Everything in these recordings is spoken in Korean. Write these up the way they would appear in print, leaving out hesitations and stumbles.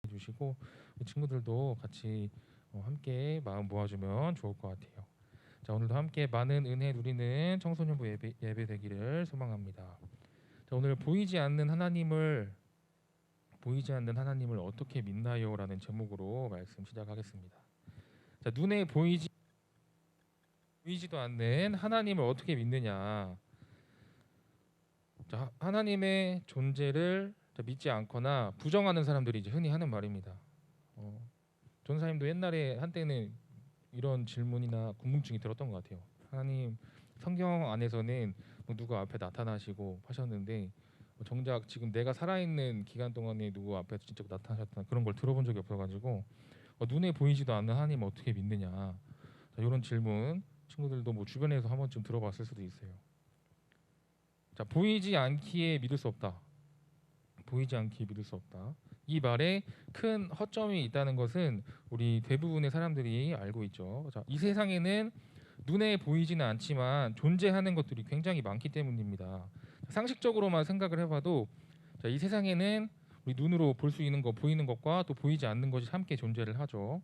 주시고 친구들도 같이 함께 마음 모아주면 좋을 것 같아요. 자, 오늘도 함께 많은 은혜 누리는 청소년부 예배 되기를 소망합니다. 자, 오늘 보이지 않는 하나님을 어떻게 믿나요라는 제목으로 말씀 시작하겠습니다. 자, 눈에 보이지도 않는 하나님을 어떻게 믿느냐? 자, 하나님의 존재를 믿지 않거나 부정하는 사람들이 이제 흔히 하는 말입니다. 전사님도 옛날에 한때는 이런 질문이나 궁금증이 들었던 것 같아요. 하나님, 성경 안에서는 뭐 누구 앞에 나타나시고 하셨는데 정작 지금 내가 살아있는 기간 동안에 누구 앞에 진짜 나타나셨다 그런 걸 들어본 적이 없어가지고 눈에 보이지도 않는 하나님 어떻게 믿느냐, 자, 이런 질문 친구들도 뭐 주변에서 한 번쯤 들어봤을 수도 있어요. 자, 보이지 않기에 믿을 수 없다. 보이지 않기에 믿을 수 없다. 이 말에 큰 허점이 있다는 것은 우리 대부분의 사람들이 알고 있죠. 자, 이 세상에는 눈에 보이지는 않지만 존재하는 것들이 굉장히 많기 때문입니다. 상식적으로만 생각을 해봐도 자, 이 세상에는 우리 눈으로 볼 수 있는 것, 보이는 것과 또 보이지 않는 것이 함께 존재를 하죠.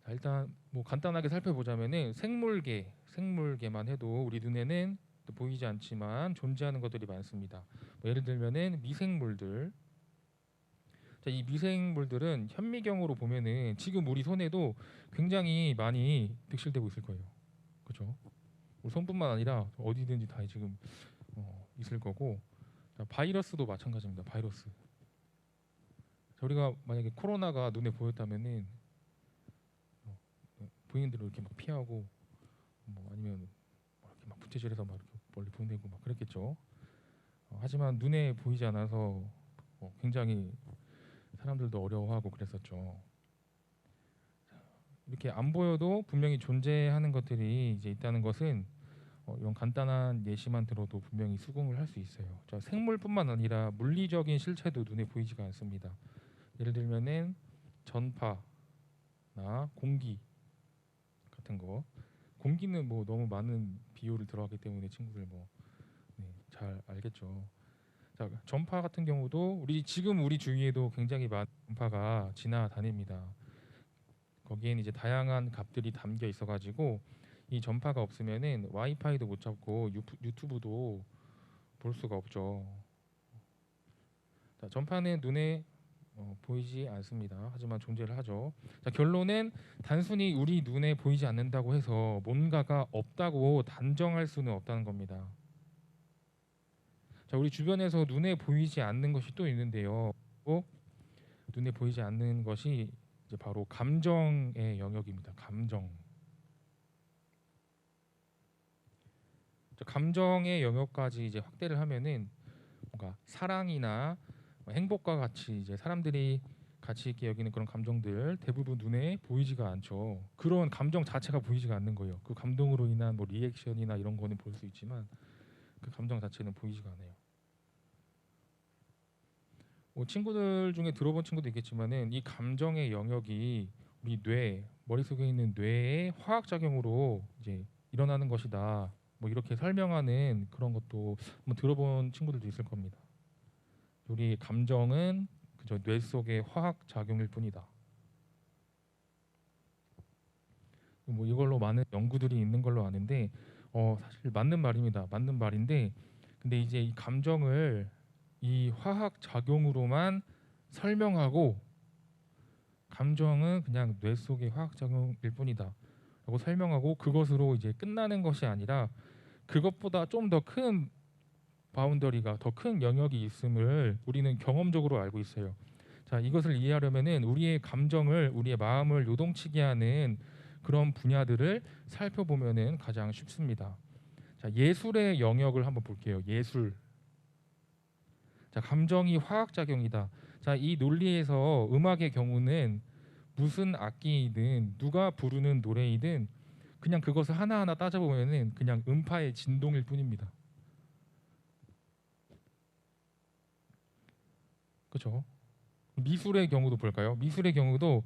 자, 일단 뭐 간단하게 살펴보자면은 생물계만 해도 우리 눈에는 또 보이지 않지만 존재하는 것들이 많습니다. 뭐 예를 들면은 미생물들. 자, 이 미생물들은 현미경으로 보면은 지금 우리 손에도 굉장히 많이 득실되고 있을 거예요. 그렇죠? 우리 손뿐만 아니라 어디든지 다 지금 있을 거고. 자, 바이러스도 마찬가지입니다. 바이러스. 자, 우리가 만약에 코로나가 눈에 보였다면은 보이는 대로 이렇게 막 피하고 뭐 아니면 이렇게 막 부채질해서 막 이렇게 멀리 보내고 막 그랬겠죠. 하지만 눈에 보이지 않아서 굉장히 사람들도 어려워하고 그랬었죠. 이렇게 안 보여도 분명히 존재하는 것들이 이제 있다는 것은 이런 간단한 예시만 들어도 분명히 수긍을 할 수 있어요. 자, 생물뿐만 아니라 물리적인 실체도 눈에 보이지가 않습니다. 예를 들면은 전파나 공기 같은 거. 공기는 뭐 너무 많은 비율을 들어가기 때문에 친구들 잘 알겠죠. 자, 전파 같은 경우도 지금 우리 주위에도 굉장히 많은 전파가 지나다닙니다. 거기엔 이제 다양한 값들이 담겨 있어가지고 이 전파가 없으면은 와이파이도 못 잡고 유튜브도 볼 수가 없죠. 자, 전파는 눈에 보이지 않습니다. 하지만 존재를 하죠. 자, 결론은 단순히 우리 눈에 보이지 않는다고 해서 뭔가가 없다고 단정할 수는 없다는 겁니다. 자, 우리 주변에서 눈에 보이지 않는 것이 또 있는데요. 눈에 보이지 않는 것이 이제 바로 감정의 영역입니다. 감정. 감정의 영역까지 이제 확대를 하면은 뭔가 사랑이나 행복과 같이 이제 사람들이 가치 있게 여기는 그런 감정들 대부분 눈에 보이지가 않죠. 그런 감정 자체가 보이지가 않는 거예요. 그 감동으로 인한 뭐 리액션이나 이런 거는 볼 수 있지만 그 감정 자체는 보이지가 않아요. 친구들 중에 들어본 친구도 있겠지만은 이 감정의 영역이 우리 머릿속에 있는 뇌의 화학 작용으로 이제 일어나는 것이다. 뭐 이렇게 설명하는 그런 것도 한번 들어본 친구들도 있을 겁니다. 우리 감정은 그저 뇌 속의 화학 작용일 뿐이다. 뭐 이걸로 많은 연구들이 있는 걸로 아는데 사실 맞는 말입니다. 맞는 말인데 근데 이제 이 감정을 이 화학 작용으로만 설명하고 감정은 그냥 뇌 속의 화학 작용일 뿐이다 라고 설명하고 그것으로 이제 끝나는 것이 아니라 그것보다 좀 더 큰 바운더리가 더 큰 영역이 있음을 우리는 경험적으로 알고 있어요. 자, 이것을 이해하려면은 우리의 감정을 우리의 마음을 요동치게 하는 그런 분야들을 살펴보면은 가장 쉽습니다. 자, 예술의 영역을 한번 볼게요. 예술. 자, 감정이 화학 작용이다. 자, 이 논리에서 음악의 경우는 무슨 악기이든 누가 부르는 노래이든 그냥 그것을 하나하나 따져보면은 그냥 음파의 진동일 뿐입니다. 그렇죠? 미술의 경우도 볼까요? 미술의 경우도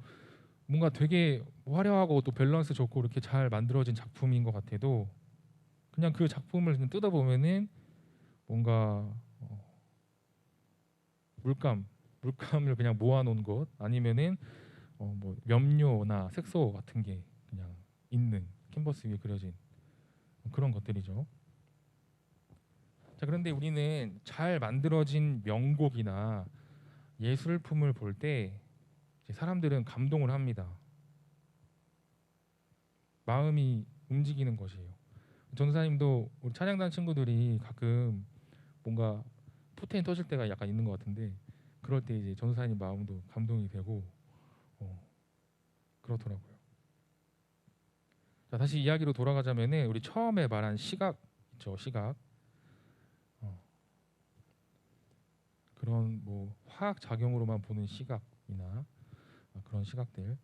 뭔가 되게 화려하고 또 밸런스 좋고 이렇게 잘 만들어진 작품인 것 같아도 그냥 그 작품을 그냥 뜯어보면은 뭔가 물감 물감을 그냥 모아놓은 것, 아니면은 뭐 염료나 색소 같은 게 그냥 있는 캔버스 위에 그려진 그런 것들이죠. 자, 그런데 우리는 잘 만들어진 명곡이나 예술품을 볼 때 사람들은 감동을 합니다. 마음이 움직이는 것이에요. 전사님도 우리 찬양단 친구들이 가끔 뭔가 포텐이 터질 때가 약간 있는 것 같은데, 그럴 때 이제 전사님 마음도 감동이 되고 그렇더라고요. 자, 다시 이야기로 돌아가자면은 우리 처음에 말한 시각 있죠, 시각. 그런 뭐 화학 작용으로만 보는 시각이나 그런 시각들,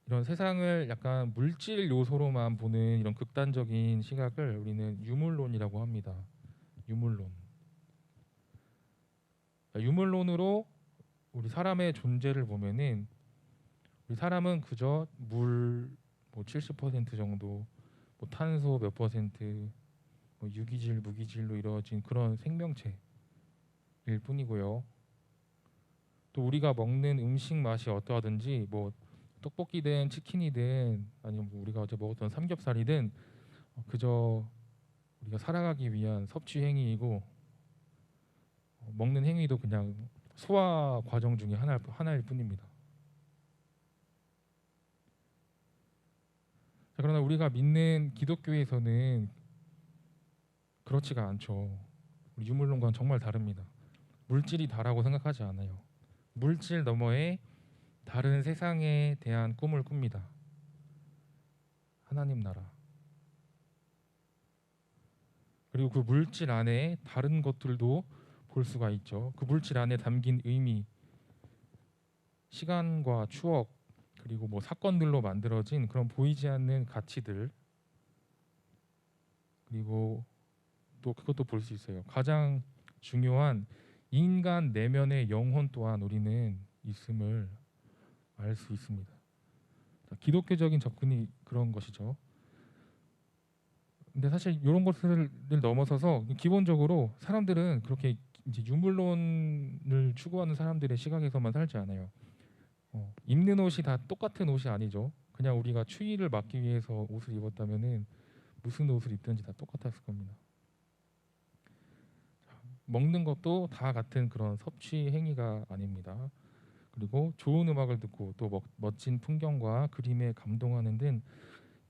이런 세상을 약간 물질 요소로만 보는 이런 극단적인 시각을 우리는 유물론이라고 합니다. 유물론. 유물론으로 우리 사람의 존재를 보면은 우리 사람은 그저 물 뭐 70% 정도, 뭐 탄소 몇 퍼센트, 뭐 유기질, 무기질로 이루어진 그런 생명체일 뿐이고요. 또 우리가 먹는 음식 맛이 어떠하든지, 뭐 떡볶이든 치킨이든 아니면 뭐 우리가 어제 먹었던 삼겹살이든 그저 우리가 살아가기 위한 섭취 행위이고, 먹는 행위도 그냥 소화 과정 중에 하나일 뿐입니다. 자, 그러나 우리가 믿는 기독교에서는 그렇지가 않죠. 우리 유물론과는 정말 다릅니다. 물질이 다라고 생각하지 않아요. 물질 너머에 다른 세상에 대한 꿈을 꿉니다. 하나님 나라. 그리고 그 물질 안에 다른 것들도 볼 수가 있죠. 그 물질 안에 담긴 의미, 시간과 추억, 그리고 뭐 사건들로 만들어진 그런 보이지 않는 가치들, 그리고 또 그것도 볼 수 있어요. 가장 중요한 인간 내면의 영혼 또한 우리는 있음을 알 수 있습니다. 기독교적인 접근이 그런 것이죠. 근데 사실 이런 것을 넘어서서 기본적으로 사람들은 그렇게 이제 유물론을 추구하는 사람들의 시각에서만 살지 않아요. 입는 옷이 다 똑같은 옷이 아니죠. 그냥 우리가 추위를 막기 위해서 옷을 입었다면은 무슨 옷을 입든지 다 똑같았을 겁니다. 먹는 것도 다 같은 그런 섭취 행위가 아닙니다. 그리고 좋은 음악을 듣고 또 멋진 풍경과 그림에 감동하는 등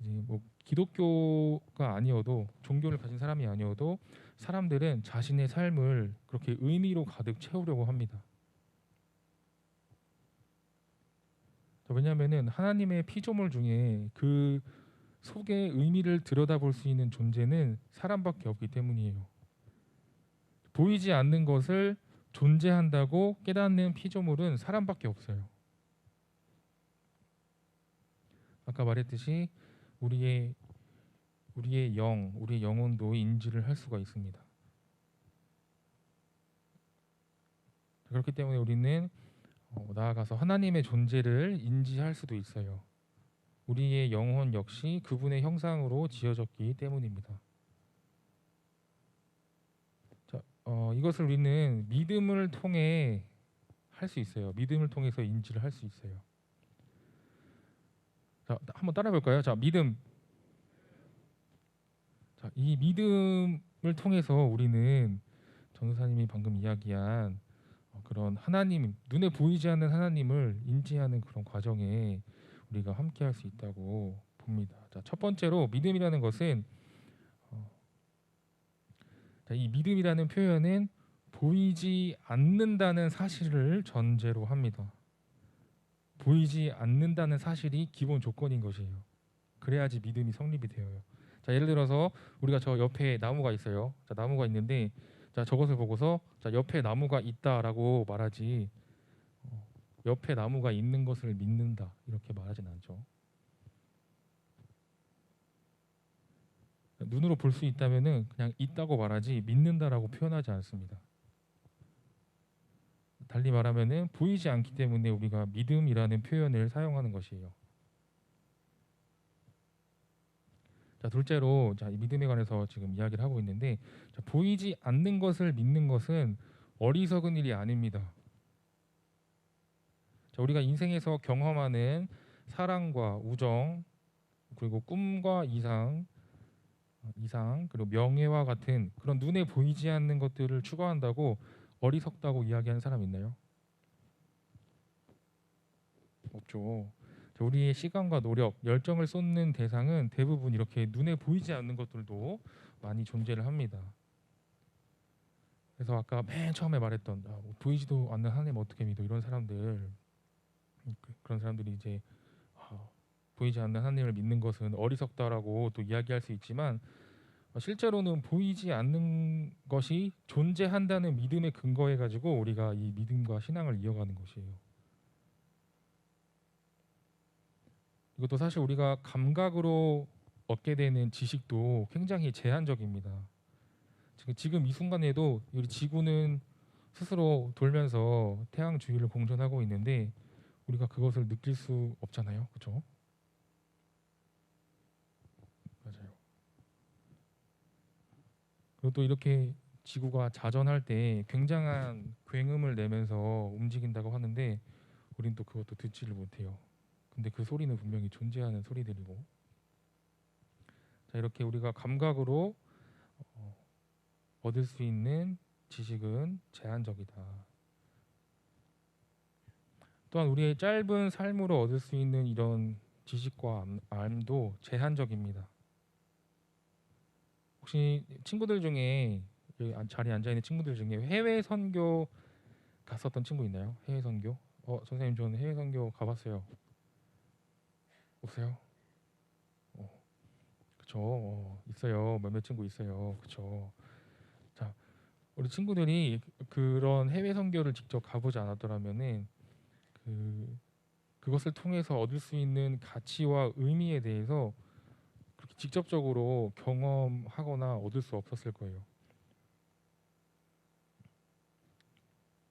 이제 뭐 기독교가 아니어도, 종교를 가진 사람이 아니어도 사람들은 자신의 삶을 그렇게 의미로 가득 채우려고 합니다. 왜냐하면은 하나님의 피조물 중에 그 속의 의미를 들여다볼 수 있는 존재는 사람밖에 없기 때문이에요. 보이지 않는 것을 존재한다고 깨닫는 피조물은 사람밖에 없어요. 아까 말했듯이 우리의 우리의 영혼도 인지를 할 수가 있습니다. 그렇기 때문에 우리는 나아가서 하나님의 존재를 인지할 수도 있어요. 우리의 영혼 역시 그분의 형상으로 지어졌기 때문입니다. 자, 이것을 우리는 믿음을 통해 할 수 있어요. 믿음을 통해서 인지를 할 수 있어요. 자, 한번 따라해 볼까요? 자, 믿음. 자, 이 믿음을 통해서 우리는 전도사님이 방금 이야기한 그런 하나님, 눈에 보이지 않는 하나님을 인지하는 그런 과정에 우리가 함께 할 수 있다고 봅니다. 자, 첫 번째로 믿음이라는 것은 이 믿음이라는 표현은 보이지 않는다는 사실을 전제로 합니다. 보이지 않는다는 사실이 기본 조건인 것이에요. 그래야지 믿음이 성립이 되어요. 자, 예를 들어서 우리가 저 옆에 나무가 있어요. 자, 나무가 있는데, 자, 저것을 보고서 자, 옆에 나무가 있다라고 말하지, 옆에 나무가 있는 것을 믿는다 이렇게 말하진 않죠. 눈으로 볼 수 있다면은 그냥 있다고 말하지 믿는다라고 표현하지 않습니다. 달리 말하면은 보이지 않기 때문에 우리가 믿음이라는 표현을 사용하는 것이에요. 자, 둘째로 자, 이 믿음에 관해서 지금 이야기를 하고 있는데, 자, 보이지 않는 것을 믿는 것은 어리석은 일이 아닙니다. 자, 우리가 인생에서 경험하는 사랑과 우정, 그리고 꿈과 이상 그리고 명예와 같은 그런 눈에 보이지 않는 것들을 추구한다고 어리석다고 이야기하는 사람 있나요? 없죠. 자, 우리의 시간과 노력, 열정을 쏟는 대상은 대부분 이렇게 눈에 보이지 않는 것들도 많이 존재를 합니다. 그래서 아까 맨 처음에 말했던 뭐 보이지도 않는 하나님 어떻게 믿어 이런 사람들, 그런 사람들이 이제 아, 보이지 않는 하나님을 믿는 것은 어리석다라고 또 이야기할 수 있지만 실제로는 보이지 않는 것이 존재한다는 믿음에 근거해 가지고 우리가 이 믿음과 신앙을 이어가는 것이에요. 이것도 사실 우리가 감각으로 얻게 되는 지식도 굉장히 제한적입니다. 지금 이 순간에도 우리 지구는 스스로 돌면서 태양 주위를 공전하고 있는데 우리가 그것을 느낄 수 없잖아요. 그렇죠? 맞아요. 그리고 또 이렇게 지구가 자전할 때 굉장한 굉음을 내면서 움직인다고 하는데 우린 또 그것도 듣지를 못해요. 근데 그 소리는 분명히 존재하는 소리들이고, 자, 이렇게 우리가 감각으로 어, 얻을 수 있는 지식은 제한적이다. 또한 우리의 짧은 삶으로 얻을 수 있는 이런 지식과 암도 제한적입니다. 혹시 친구들 중에 여기 자리에 앉아 있는 친구들 중에 해외 선교 갔었던 친구 있나요? 해외 선교? 선생님 저는 해외 선교 가봤어요. 없어요? 어, 그쵸. 있어요. 몇몇 친구 있어요. 그쵸. 자, 우리 친구들이 그런 해외 선교를 직접 가보지 않았더라면은 그것을 통해서 얻을 수 있는 가치와 의미에 대해서 그렇게 직접적으로 경험하거나 얻을 수 없었을 거예요.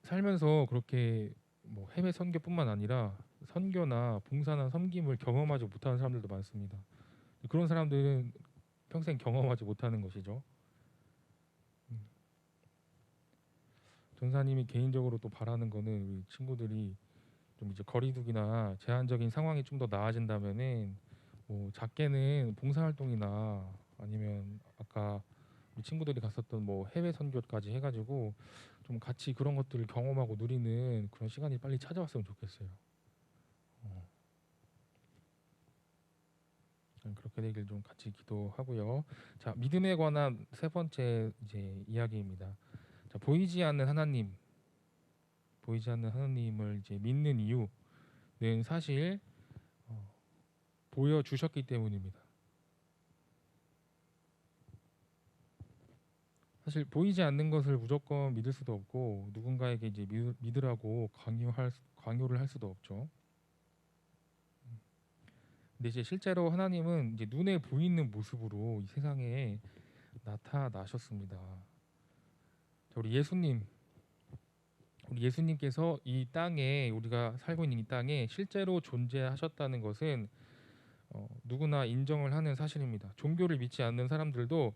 살면서 그렇게 뭐 해외 선교뿐만 아니라 선교나 봉사나 섬김을 경험하지 못하는 사람들도 많습니다. 그런 사람들은 평생 경험하지 못하는 것이죠. 음. 전사님이 개인적으로 또 바라는 거는 우리 친구들이 좀 이제 거리두기나 제한적인 상황이 좀 더 나아진다면은 뭐 작게는 봉사활동이나 아니면 아까 우리 친구들이 갔었던 뭐 해외 선교까지 해가지고 좀 같이 그런 것들을 경험하고 누리는 그런 시간이 빨리 찾아왔으면 좋겠어요. 어, 그렇게 되길 좀 같이 기도하고요. 자, 믿음에 관한 세 번째 이제 이야기입니다. 자, 보이지 않는 하나님을 이제 믿는 이유는 사실 어, 보여주셨기 때문입니다. 사실 보이지 않는 것을 무조건 믿을 수도 없고 누군가에게 이제 믿으라고 강요를 할 수도 없죠. 근데 이제 실제로 하나님은 이제 눈에 보이는 모습으로 이 세상에 나타나셨습니다. 자, 우리 예수님께서 이 땅에 우리가 살고 있는 이 땅에 실제로 존재하셨다는 것은 누구나 인정을 하는 사실입니다. 종교를 믿지 않는 사람들도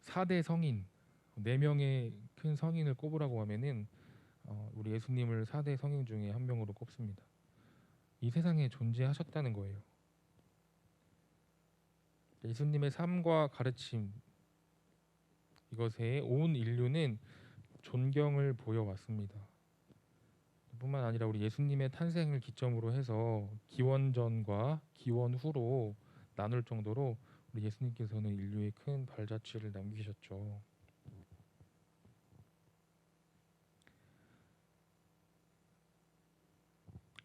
4대 성인, 4명의 큰 성인을 꼽으라고 하면은 우리 예수님을 4대 성인 중에 한 명으로 꼽습니다. 이 세상에 존재하셨다는 거예요. 예수님의 삶과 가르침 이것에 온 인류는 존경을 보여왔습니다. 뿐만 아니라 우리 예수님의 탄생을 기점으로 해서 기원 전과 기원 후로 나눌 정도로 우리 예수님께서는 인류에 큰 발자취를 남기셨죠.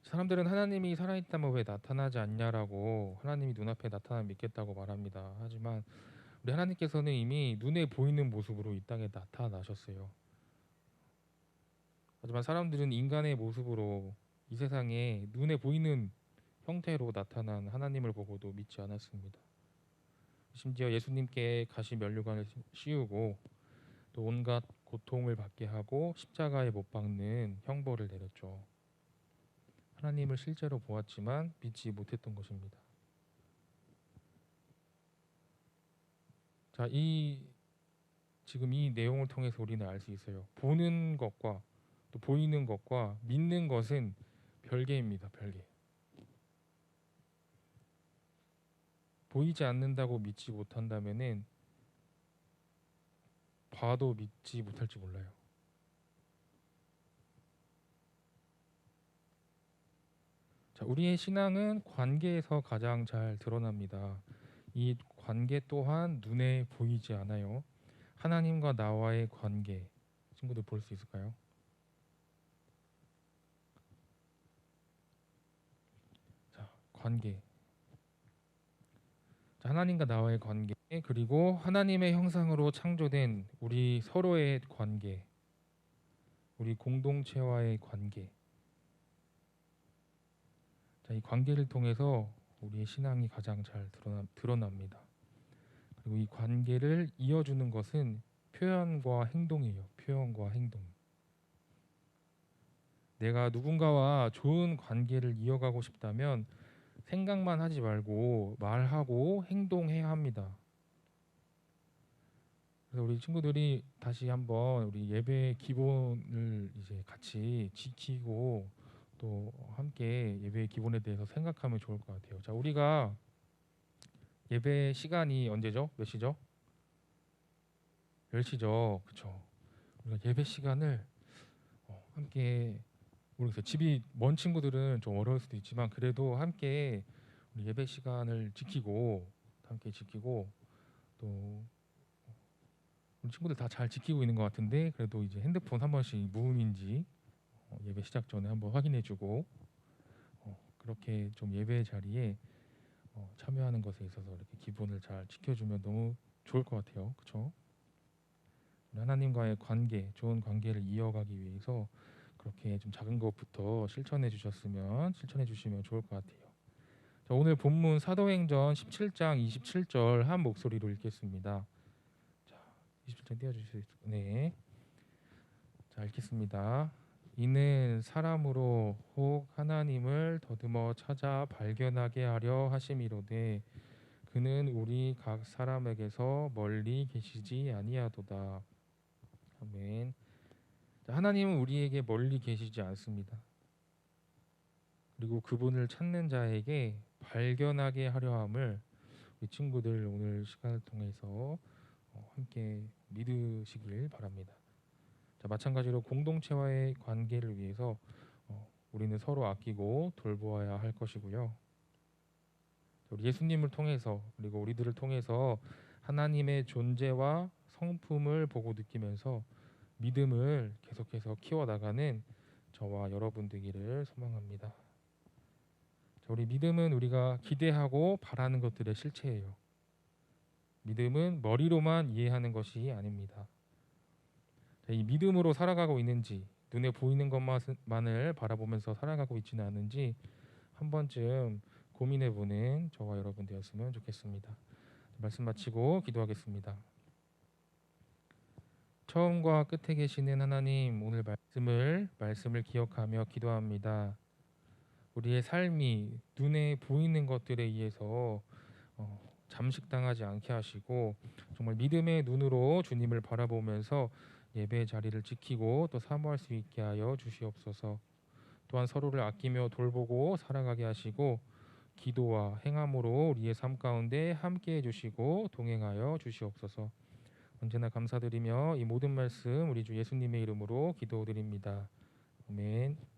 사람들은 하나님이 살아있다면 왜 나타나지 않냐라고 하나님이 눈앞에 나타나면 믿겠다고 말합니다. 하지만 우리 하나님께서는 이미 눈에 보이는 모습으로 이 땅에 나타나셨어요. 하지만 사람들은 인간의 모습으로 이 세상에 눈에 보이는 형태로 나타난 하나님을 보고도 믿지 않았습니다. 심지어 예수님께 가시 면류관을 씌우고 또 온갖 고통을 받게 하고 십자가에 못 박는 형벌을 내렸죠. 하나님을 실제로 보았지만 믿지 못했던 것입니다. 자, 지금 이 내용을 통해서 우리는 알 수 있어요. 보는 것과 또 보이는 것과 믿는 것은 별개입니다. 별개. 보이지 않는다고 믿지 못한다면은 봐도 믿지 못할지 몰라요. 자, 우리의 신앙은 관계에서 가장 잘 드러납니다. 이 관계 또한 눈에 보이지 않아요. 하나님과 나와의 관계. 친구들 볼 수 있을까요? 자, 관계. 자, 하나님과 나와의 관계, 그리고 하나님의 형상으로 창조된 우리 서로의 관계, 우리 공동체와의 관계. 자, 이 관계를 통해서 우리의 신앙이 가장 잘 드러납니다. 그리고 이 관계를 이어주는 것은 표현과 행동이에요. 표현과 행동. 내가 누군가와 좋은 관계를 이어가고 싶다면 생각만 하지 말고 말하고 행동해야 합니다. 그래서 우리 친구들이 다시 한번 우리 예배의 기본을 이제 같이 지키고 또 함께 예배의 기본에 대해서 생각하면 좋을 것 같아요. 자, 우리가 예배 시간이 언제죠? 몇 시죠? 10시죠. 그렇죠. 우리가 예배 시간을 함께, 모르겠어요. 집이 먼 친구들은 좀 어려울 수도 있지만 그래도 함께 우리 예배 시간을 지키고 함께 지키고 또 우리 친구들 다 잘 지키고 있는 것 같은데 그래도 이제 핸드폰 한 번씩 무음인지 예배 시작 전에 한번 확인해주고 그렇게 좀 예배 자리에 참여하는 것에 있어서 이렇게 기본을 잘 지켜주면 너무 좋을 것 같아요. 그렇죠? 하나님과의 관계, 좋은 관계를 이어가기 위해서 그렇게 좀 작은 것부터 실천해 주시면 좋을 것 같아요. 자, 오늘 본문 사도행전 17장 27절 한 목소리로 읽겠습니다. 자, 27장 띄워주실 수 네. 자, 읽겠습니다. 이는 사람으로 혹 하나님을 더듬어 찾아 발견하게 하려 하심이로되 그는 우리 각 사람에게서 멀리 계시지 아니하도다. 아멘. 자, 하나님은 우리에게 멀리 계시지 않습니다. 그리고 그분을 찾는 자에게 발견하게 하려 함을 우리 친구들 오늘 시간을 통해서 함께 믿으시길 바랍니다. 자, 마찬가지로 공동체와의 관계를 위해서 우리는 서로 아끼고 돌보아야 할 것이고요. 우리 예수님을 통해서 그리고 우리들을 통해서 하나님의 존재와 성품을 보고 느끼면서 믿음을 계속해서 키워나가는 저와 여러분 되기를 소망합니다. 자, 우리 믿음은 우리가 기대하고 바라는 것들의 실체예요. 믿음은 머리로만 이해하는 것이 아닙니다. 자, 이 믿음으로 살아가고 있는지 눈에 보이는 것만을 바라보면서 살아가고 있지는 않은지 한 번쯤 고민해보는 저와 여러분 되었으면 좋겠습니다. 말씀 마치고 기도하겠습니다. 처음과 끝에 계시는 하나님, 오늘 말씀을 기억하며 기도합니다. 우리의 삶이 눈에 보이는 것들에 의해서 잠식당하지 않게 하시고 정말 믿음의 눈으로 주님을 바라보면서 예배의 자리를 지키고 또 사모할 수 있게 하여 주시옵소서. 또한 서로를 아끼며 돌보고 살아가게 하시고 기도와 행함으로 우리의 삶 가운데 함께해 주시고 동행하여 주시옵소서. 언제나 감사드리며 이 모든 말씀 우리 주 예수님의 이름으로 기도드립니다. 아멘.